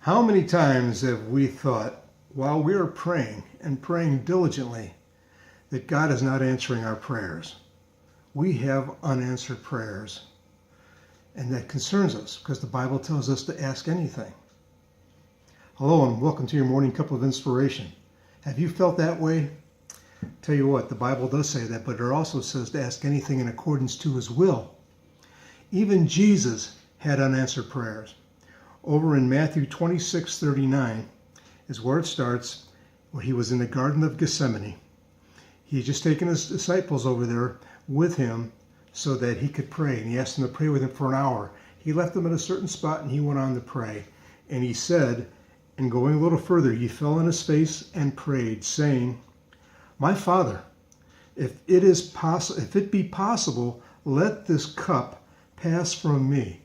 How many times have we thought, while we are praying and praying diligently, that God is not answering our prayers? We have unanswered prayers, and that concerns us because the Bible tells us to ask anything. Hello and welcome to your morning cup of inspiration. Have you felt that way? Tell you what, the Bible does say that, but it also says to ask anything in accordance to his will. Even Jesus had unanswered prayers. Over in Matthew 26:39 is where it starts, where he was in the Garden of Gethsemane. He had just taken his disciples over there with him so that he could pray, and he asked them to pray with him for an hour. He left them at a certain spot and he went on to pray. And he said, and going a little further, he fell on his face and prayed, saying, "My Father, if it be possible, let this cup pass from me.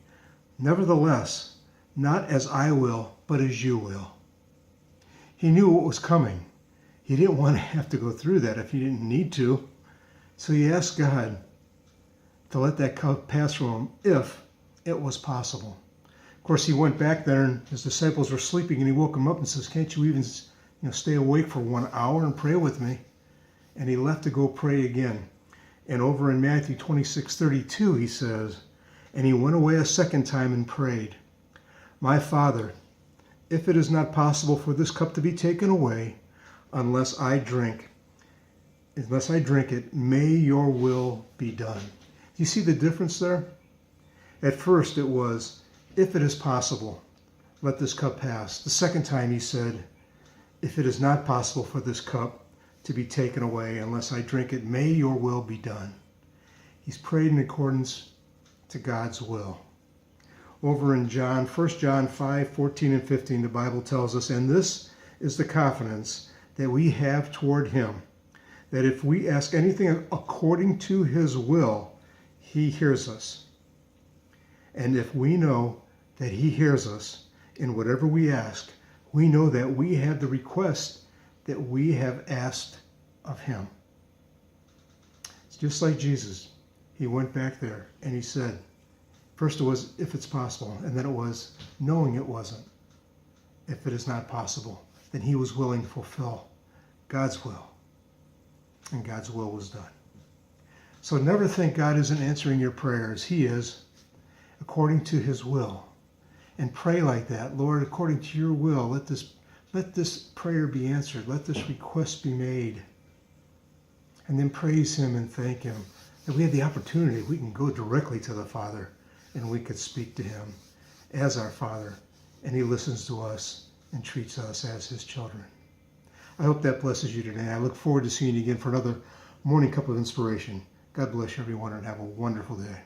Nevertheless, not as I will, but as you will." He knew what was coming. He didn't want to have to go through that if he didn't need to. So he asked God to let that cup pass from him if it was possible. Of course, he went back there and his disciples were sleeping and he woke them up and says, "Can't you even stay awake for 1 hour and pray with me?" And he left to go pray again. And over in Matthew 26:32, he says, "And he went away a second time and prayed, My Father, if it is not possible for this cup to be taken away, unless I drink it, may your will be done." You see the difference there? At first it was, if it is possible, let this cup pass. The second time he said, if it is not possible for this cup to be taken away unless I drink it, may your will be done. He's prayed in accordance to God's will. Over in 1 John 5:14 and 15, the Bible tells us, "And this is the confidence that we have toward him, that if we ask anything according to his will, he hears us. And if we know that he hears us in whatever we ask, we know that we have the request that we have asked of him." It's just like Jesus. He went back there and he said, first it was, if it's possible, and then it was knowing it wasn't. If it is not possible, then he was willing to fulfill God's will. And God's will was done. So never think God isn't answering your prayers. He is, according to his will. And pray like that. Lord, according to your will, let this prayer be answered. Let this request be made. And then praise him and thank him that we have the opportunity. We can go directly to the Father and we could speak to him as our Father. And he listens to us and treats us as his children. I hope that blesses you today. I look forward to seeing you again for another morning cup of inspiration. God bless you, everyone, and have a wonderful day.